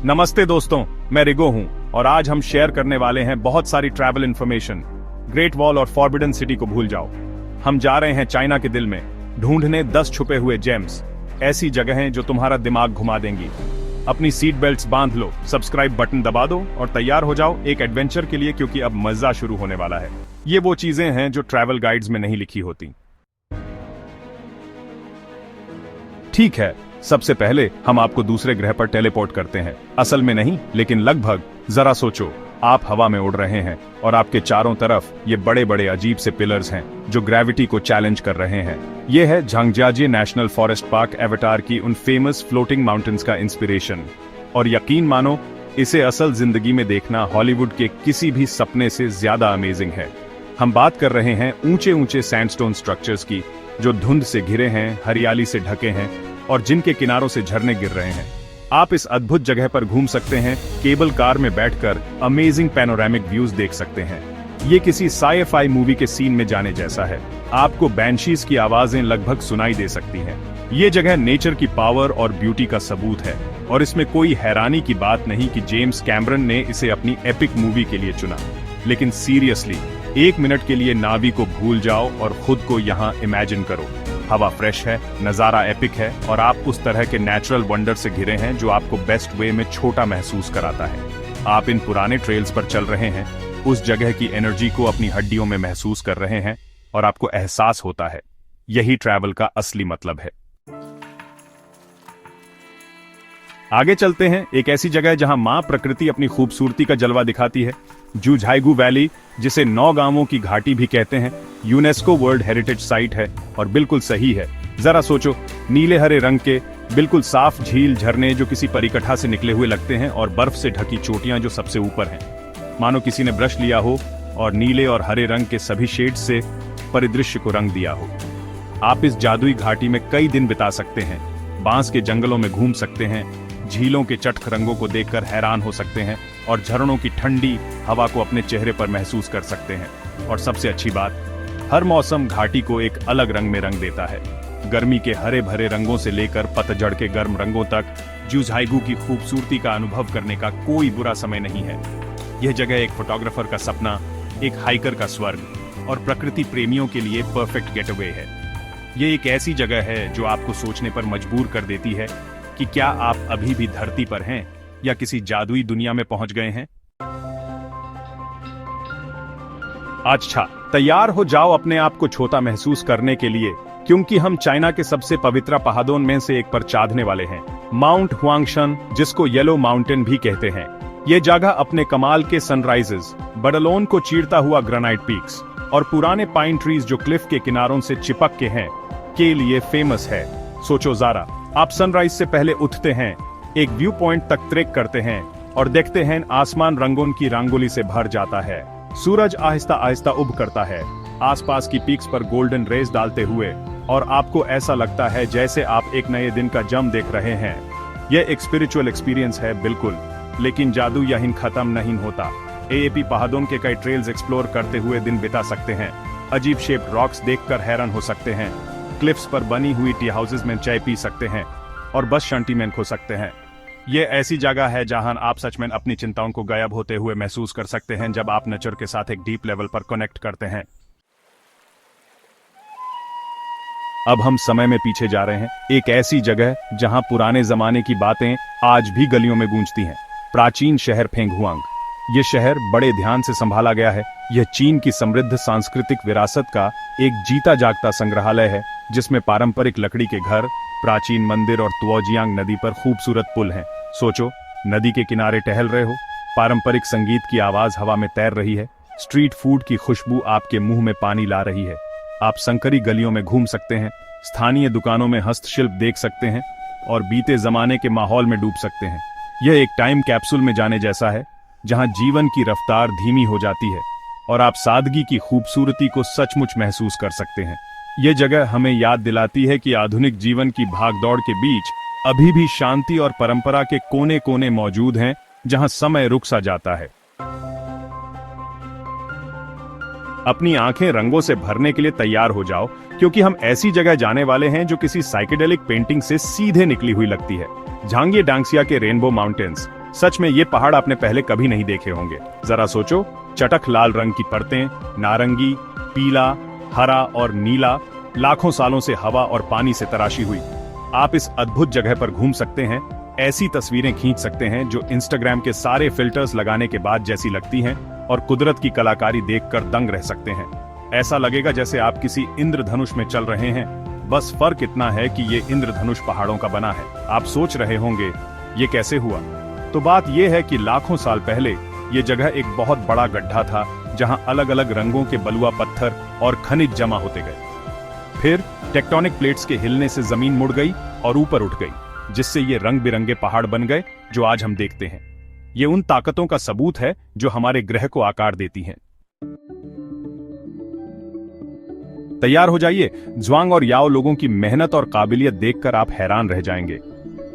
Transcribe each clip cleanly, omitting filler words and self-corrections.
नमस्ते दोस्तों, मैं रिगो हूं और आज हम शेयर करने वाले हैं बहुत सारी ट्रैवल इंफॉर्मेशन। ग्रेट वॉल और फॉरबिडन सिटी को भूल जाओ। हम जा रहे हैं चाइना के दिल में ढूंढने 10 छुपे हुए जेम्स, ऐसी जगहें जो तुम्हारा दिमाग घुमा देंगी। अपनी सीट बेल्ट्स बांध लो, सब्सक्राइब बटन दबा दो और तैयार हो जाओ एक एडवेंचर के लिए, क्योंकि अब मजा शुरू होने वाला है। ये वो चीजें हैं जो ट्रैवल गाइड्स में नहीं लिखी होती। ठीक है, सबसे पहले हम आपको दूसरे ग्रह पर टेलीपोर्ट करते हैं। असल में नहीं, लेकिन लगभग। जरा सोचो, आप हवा में उड़ रहे हैं और आपके चारों तरफ ये बड़े बड़े अजीब से पिलर्स हैं जो ग्रेविटी को चैलेंज कर रहे हैं। ये है Zhangjiajie national forest park avatar की उन फेमस फ्लोटिंग माउंटेन्स का इंस्पिरेशन। और यकीन मानो, इसे असल जिंदगी में देखना हॉलीवुड के किसी भी सपने से ज्यादा अमेजिंग है। हम बात कर रहे हैं ऊंचे ऊंचे सैंडस्टोन स्ट्रक्चर्स की, जो धुंध से घिरे हैं, हरियाली से ढके हैं और जिनके किनारों से झरने गिर रहे हैं। आप इस अद्भुत जगह पर घूम सकते हैं, केबल कार में बैठकर अमेजिंग पैनोरामिक व्यूज देख सकते हैं। ये किसी साई-फाई मूवी के सीन में जाने जैसा है। आपको बैंशीज की आवाजें लगभग सुनाई दे सकती हैं। ये जगह नेचर की पावर और ब्यूटी का सबूत है और इसमें कोई हैरानी की बात नहीं कि जेम्स कैमरन ने इसे अपनी एपिक मूवी के लिए चुना। लेकिन सीरियसली, 1 मिनट के लिए नावी को भूल जाओ और खुद को यहाँ इमेजिन करो। हवा फ्रेश है, नजारा एपिक है और आप उस तरह के नेचुरल वंडर से घिरे हैं जो आपको बेस्ट वे में छोटा महसूस कराता है। आप इन पुराने ट्रेल्स पर चल रहे हैं, उस जगह की एनर्जी को अपनी हड्डियों में महसूस कर रहे हैं और आपको एहसास होता है, यही ट्रैवल का असली मतलब है। आगे चलते हैं एक ऐसी जगह जहां मां प्रकृति अपनी खूबसूरती का जलवा दिखाती है। जूझाइगू वैली, जिसे 9 गांवों की घाटी भी कहते हैं, यूनेस्को वर्ल्ड हेरिटेज साइट है और बिल्कुल सही है। जरा सोचो, नीले हरे रंग के बिल्कुल साफ झील, झरने जो किसी परिकठा से निकले हुए लगते हैं और बर्फ से ढकी चोटियां जो सबसे ऊपर हैं। मानो किसी ने ब्रश लिया हो और नीले और हरे रंग के सभी शेड्स से परिदृश्य को रंग दिया हो। आप इस जादुई घाटी में कई दिन बिता सकते हैं, बांस के जंगलों में घूम सकते हैं, झीलों के चटख रंगों को देखकर हैरान हो सकते हैं और झरनों की ठंडी हवा को अपने चेहरे पर महसूस कर सकते हैं। और सबसे अच्छी बात, हर मौसम घाटी को एक अलग रंग में रंग देता है। गर्मी के हरे भरे रंगों से लेकर पतझड़ के गर्म रंगों तक, जूझाइगू की खूबसूरती का अनुभव करने का कोई बुरा समय नहीं है। यह जगह एक फोटोग्राफर का सपना, एक हाइकर का स्वर्ग और प्रकृति प्रेमियों के लिए परफेक्ट गेटअवे है। यह एक ऐसी जगह है जो आपको सोचने पर मजबूर कर देती है कि क्या आप अभी भी धरती पर हैं या किसी जादुई दुनिया में पहुंच गए हैं। अच्छा, तैयार हो जाओ अपने आप को छोटा महसूस करने के लिए, क्योंकि हम चाइना के सबसे पवित्र पहाड़ों में से एक पर चाँदने वाले हैं, माउंट हुआंगशन, जिसको येलो माउंटेन भी कहते हैं। ये जगह अपने कमाल के सनराइजेस, बडलोन को चीरता हुआ ग्रेनाइट पीक्स और पुराने पाइन ट्रीज जो क्लिफ के किनारों से चिपक के हैं, के लिए फेमस है। सोचो जरा, आप सनराइज से पहले उठते हैं, एक व्यू पॉइंट तक ट्रेक करते हैं और देखते हैं आसमान रंगों की रंगोली से भर जाता है। सूरज आहिस्ता आहिस्ता उब करता है, आसपास की पीक्स पर गोल्डन रेज डालते हुए, और आपको ऐसा लगता है जैसे आप एक नए दिन का जन्म देख रहे हैं। यह एक स्पिरिचुअल एक्सपीरियंस है बिल्कुल, लेकिन जादू यहीं खत्म नहीं होता। एएपी पहाड़ों के कई ट्रेल्स एक्सप्लोर करते हुए दिन बिता सकते हैं, अजीब शेप्ड रॉक्स देखकर हैरान हो सकते हैं, क्लिफ्स पर बनी हुई टी हाउसेस में चाय पी सकते हैं और बस शांति में खो सकते हैं। ये ऐसी जगह है जहां आप सच में अपनी चिंताओं को गायब होते हुए महसूस कर सकते हैं जब आप नेचर के साथ एक डीप लेवल पर कनेक्ट करते हैं। अब हम समय में पीछे जा रहे हैं, एक ऐसी जगह जहां पुराने जमाने की बातें आज भी गलियों में गूंजती हैं। प्राचीन शहर फेंगहुआंग। ये शहर बड़े ध्यान से संभाला गया है। यह चीन की समृद्ध सांस्कृतिक विरासत का एक जीता जागता संग्रहालय है, जिसमें पारंपरिक लकड़ी के घर, प्राचीन मंदिर और तुओजियांग नदी पर खूबसूरत पुल हैं। सोचो, नदी के किनारे टहल रहे हो, पारंपरिक संगीत की आवाज हवा में तैर रही है, स्ट्रीट फूड की खुशबू आपके मुंह में पानी ला रही है। आप संकरी गलियों में घूम सकते हैं, स्थानीय दुकानों में हस्तशिल्प देख सकते हैं और बीते जमाने के माहौल में डूब सकते हैं। यह एक टाइम कैप्सूल में जाने जैसा है, जहां जीवन की रफ्तार धीमी हो जाती है और आप सादगी की खूबसूरती को सचमुच महसूस कर सकते हैं। यह जगह हमें याद दिलाती है कि आधुनिक जीवन की भागदौड़ के बीच अभी भी शांति और परंपरा के कोने कोने मौजूद हैं, जहां समय रुक सा जाता है। अपनी आंखें रंगों से भरने के लिए तैयार हो जाओ, क्योंकि हम ऐसी जगह जाने वाले हैं जो किसी साइकेडेलिक पेंटिंग से सीधे निकली हुई लगती है। झांगिए डांगसिया के रेनबो माउंटेन्स, सच में ये पहाड़ आपने पहले कभी नहीं देखे होंगे। जरा सोचो, चटक लाल रंग की परतें, नारंगी, पीला, हरा और नीला, लाखों सालों से हवा और पानी से तराशी हुई। आप इस अद्भुत जगह पर घूम सकते हैं, ऐसी तस्वीरें खींच सकते हैं जो इंस्टाग्राम के सारे फिल्टर्स लगाने के बाद जैसी लगती हैं, और कुदरत की कलाकारी देखकर दंग रह सकते हैं। ऐसा लगेगा जैसे आप किसी इंद्रधनुष में चल रहे हैं। बस फर्क इतना है कि ये इंद्रधनुष पहाड़ों का बना है। आप सोच रहे होंगे ये कैसे हुआ? तो बात ये है कि लाखों साल पहले ये जगह एक बहुत बड़ा गड्ढा था, जहां अलग अलग रंगों के बलुआ पत्थर और खनिज जमा होते गए। फिर टेक्टोनिक प्लेट्स के हिलने से जमीन मुड़ गई और ऊपर उठ गई, जिससे ये रंग बिरंगे पहाड़ बन गए जो आज हम देखते हैं। ये उन ताकतों का सबूत है जो हमारे ग्रह को आकार देती हैं। तैयार हो जाइए, ज्वांग और याओ लोगों की मेहनत और काबिलियत देखकर आप हैरान रह जाएंगे।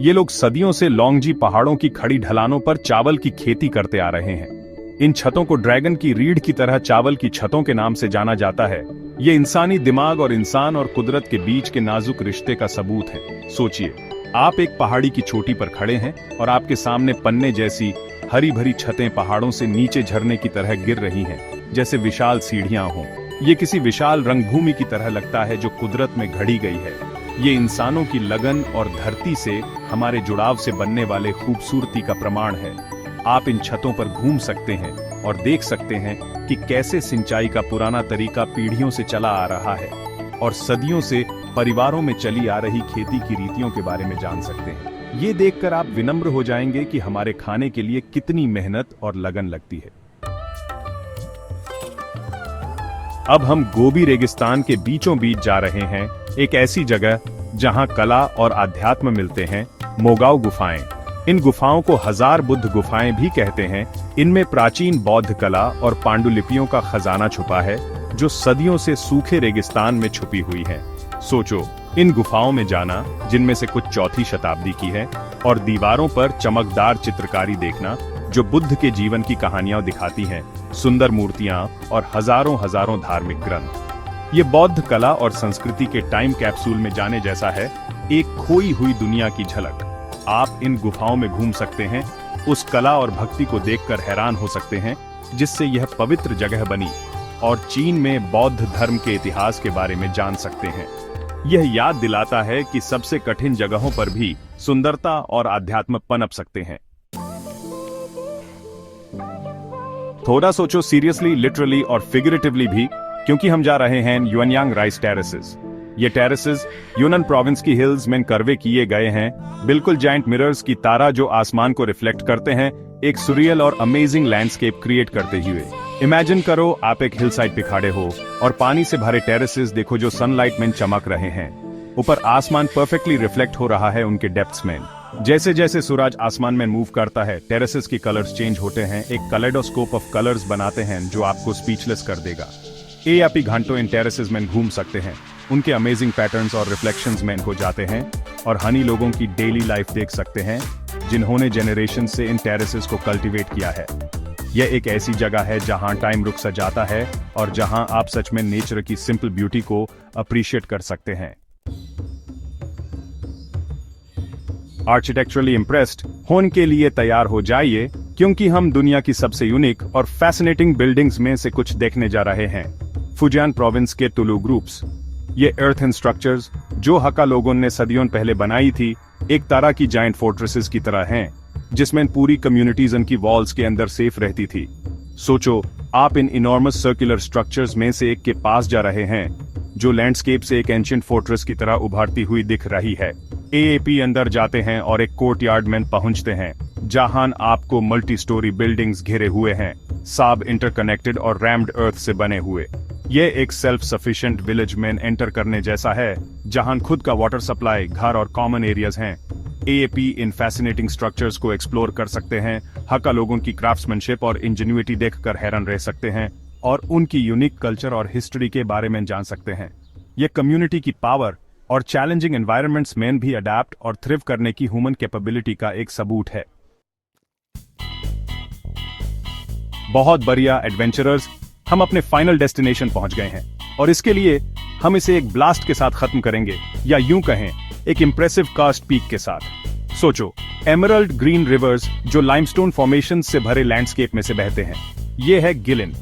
ये लोग सदियों से लोंगजी पहाड़ों की खड़ी ढलानों पर चावल की खेती करते आ रहे हैं। इन छतों को ड्रैगन की रीढ़ की तरह चावल की छतों के नाम से जाना जाता है। ये इंसानी दिमाग और इंसान और कुदरत के बीच के नाजुक रिश्ते का सबूत है। सोचिए, आप एक पहाड़ी की चोटी पर खड़े हैं और आपके सामने पन्ने जैसी हरी भरी छतें पहाड़ों से नीचे झरने की तरह गिर रही हैं, जैसे विशाल सीढ़ियां हों। ये किसी विशाल रंगभूमि की तरह लगता है जो कुदरत में घड़ी गई है। ये इंसानों की लगन और धरती से हमारे जुड़ाव से बनने वाले खूबसूरती का प्रमाण है। आप इन छतों पर घूम सकते हैं और देख सकते हैं कि कैसे सिंचाई का पुराना तरीका पीढ़ियों से चला आ रहा है, और सदियों से परिवारों में चली आ रही खेती की रीतियों के बारे में जान सकते हैं। ये देखकर आप विनम्र हो जाएंगे कि हमारे खाने के लिए कितनी मेहनत और लगन लगती है। अब हम गोबी रेगिस्तान के बीचों बीच जा रहे हैं, एक ऐसी जगह जहां कला और आध्यात्म मिलते हैं, मोगाओ गुफाएं। इन गुफाओं को हजार बुद्ध गुफाएं भी कहते हैं। इनमें प्राचीन बौद्ध कला और पांडुलिपियों का खजाना छुपा है, जो सदियों से सूखे रेगिस्तान में छुपी हुई है। सोचो, इन गुफाओं में जाना, जिनमें से कुछ चौथी शताब्दी की है, और दीवारों पर चमकदार चित्रकारी देखना जो बुद्ध के जीवन की कहानियां दिखाती हैं, सुंदर मूर्तियां और हजारों हजारों धार्मिक ग्रंथ। ये बौद्ध कला और संस्कृति के टाइम कैप्सूल में जाने जैसा है, एक खोई हुई दुनिया की झलक। आप इन गुफाओं में घूम सकते हैं, उस कला और भक्ति को देखकर हैरान हो सकते हैं जिससे यह पवित्र जगह बनी, और चीन में बौद्ध धर्म के इतिहास के बारे में जान सकते हैं। यह याद दिलाता है कि सबसे कठिन जगहों पर भी सुंदरता और आध्यात्म पनप सकते हैं। थोड़ा सोचो, सीरियसली, लिटरली और फिगरेटिवली भी, क्योंकि हम जा रहे हैं युएनयांग राइस टेरेसेस। ये टेरेसेस यूनन प्रोविंस की हिल्स में कर्वे किए गए हैं, बिल्कुल जायंट मिरर्स की तारा जो आसमान को रिफ्लेक्ट करते हैं, एक सुरियल और अमेजिंग लैंडस्केप क्रिएट करते हुए। इमेजिन करो आप एक हिल साइड पे खड़े हो और पानी से भरे टेरेसेस देखो जो सनलाइट में चमक रहे हैं। ऊपर आसमान परफेक्टली रिफ्लेक्ट हो रहा है उनके डेप्थ्स में। जैसे जैसे सूरज आसमान में मूव करता है, टेरेसेस के कलर्स चेंज होते हैं, एक कैलेडोस्कोप ऑफ कलर्स बनाते हैं जो आपको स्पीचलेस कर देगा। आप घंटों इन टेरेसेस में घूम सकते हैं, उनके अमेजिंग पैटर्न्स और रिफ्लेक्शंस में हो जाते हैं, और हनी लोगों की डेली लाइफ देख सकते हैं जिन्होंने जनरेशन से इन टेरेसेस को कल्टीवेट किया है। यह एक ऐसी जगह है जहां टाइम रुक सा जाता है और जहां आप सच में नेचर की सिंपल ब्यूटी को अप्रिशिएट कर सकते हैं। आर्किटेक्चरली इम्प्रेस्ड होने के लिए तैयार हो जाइए, क्योंकि हम दुनिया की सबसे यूनिक और फैसिनेटिंग बिल्डिंग्स में से कुछ देखने जा रहे हैं। फुजियान प्रोविंस के तुलु ग्रुप्स, ये अर्थन स्ट्रक्चर्स जो हका लोगों ने सदियों पहले बनाई थी, एक तरह की जायंट फोर्ट्रेसेस की तरह हैं, जिसमें पूरी कम्युनिटीज उनकी वॉल्स के अंदर सेफ रहती थी। सोचो, आप इन इनॉर्मस सर्कुलर स्ट्रक्चर्स में से एक के पास जा रहे हैं, जो लैंडस्केप से एक एंशिएंट फोर्ट्रेस की तरह उभरती हुई दिख रही है। एएपी अंदर जाते हैं और एक कोर्टयार्ड में पहुंचते हैं, जहां आपको मल्टी स्टोरी बिल्डिंग्स घिरे हुए हैं, सब इंटरकनेक्टेड और रैम्ड अर्थ से बने हुए। यह एक सेल्फ सफिशिएंट विलेज में एंटर करने जैसा है, जहां खुद का वाटर सप्लाई, घर और कॉमन एरियाज हैं। एएपी इन फैसिनेटिंग स्ट्रक्चर्स को एक्सप्लोर कर सकते हैं, हका लोगों की क्राफ्ट्समैनशिप और इंजेन्युइटी देखकर हैरान रह सकते हैं, और उनकी यूनिक कल्चर और हिस्ट्री के बारे में जान सकते हैं। यह कम्युनिटी की पावर और चैलेंजिंग एनवायरनमेंट्स में भी अडैप्ट और थ्रिव करने की ह्यूमन कैपेबिलिटी का एक सबूत है। बहुत बढ़िया एडवेंचरर्स, हम अपने फाइनल डेस्टिनेशन पहुंच गए हैं, और इसके लिए हम इसे एक ब्लास्ट के साथ खत्म करेंगे, या यूं कहें एक इंप्रेसिव कास्ट पीक के साथ। सोचो, एमरल्ड ग्रीन रिवर्स जो लाइमस्टोन फॉर्मेशन से भरे लैंडस्केप में से बहते हैं। ये है गिलिन,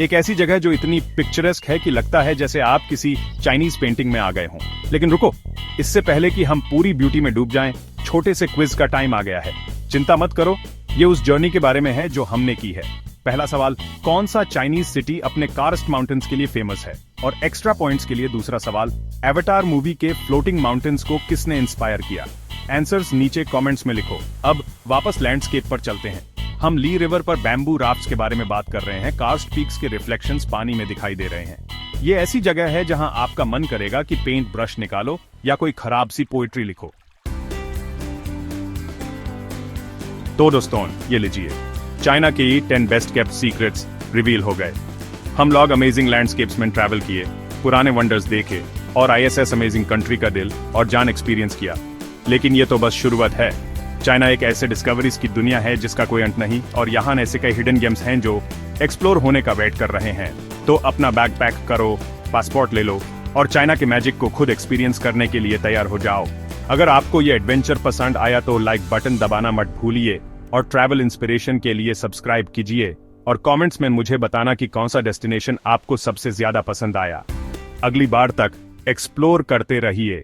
एक ऐसी जगह जो इतनी पिक्चरस्क है कि लगता है जैसे आप किसी चाइनीज पेंटिंग में आ गए हों। लेकिन रुको, इससे पहले कि हम पूरी ब्यूटी में डूब जाएं, छोटे से क्विज का टाइम आ गया है। चिंता मत करो, ये उस जर्नी के बारे में है जो हमने की है। पहला सवाल, कौन सा चाइनीज सिटी अपने कार्स्ट माउंटेन्स के लिए फेमस है? और एक्स्ट्रा पॉइंट्स के लिए दूसरा सवाल, एवाटार मूवी के फ्लोटिंग माउंटेन्स को किसने इंस्पायर किया? आंसर्स नीचे कमेंट्स में लिखो। अब वापस लैंडस्केप पर चलते हैं। हम ली रिवर पर बैम्बू राफ्ट्स के बारे में बात कर रहे हैं। कार्स्ट पीक्स के रिफ्लेक्शंस पानी में दिखाई दे रहे हैं। ये ऐसी जगह है जहां आपका मन करेगा कि पेंट ब्रश निकालो या कोई खराब सी पोइट्री लिखो। तो दोस्तों, ये लीजिए, चाइना के 10 बेस्ट केप्ट सीक्रेट्स रिवील हो गए। हम लोग अमेजिंग लैंडस्केप्स में ट्रैवल किए, पुराने वंडर्स देखे और ISS अमेजिंग कंट्री का दिल और जान एक्सपीरियंस किया। लेकिन ये तो बस शुरुआत है। चाइना एक ऐसे डिस्कवरीज की दुनिया है जिसका कोई अंत नहीं, और यहाँ ऐसे कई हिडन गेम्स हैं जो एक्सप्लोर होने का वेट कर रहे हैं। तो अपना बैग पैक करो, पासपोर्ट ले लो और चाइना के मैजिक को खुद एक्सपीरियंस करने के लिए तैयार हो जाओ। अगर आपको ये एडवेंचर पसंद आया तो लाइक बटन दबाना मत भूलिए और ट्रैवल इंस्पिरेशन के लिए सब्सक्राइब कीजिए और कमेंट्स में मुझे बताना कि कौन सा डेस्टिनेशन आपको सबसे ज्यादा पसंद आया। अगली बार तक एक्सप्लोर करते रहिए।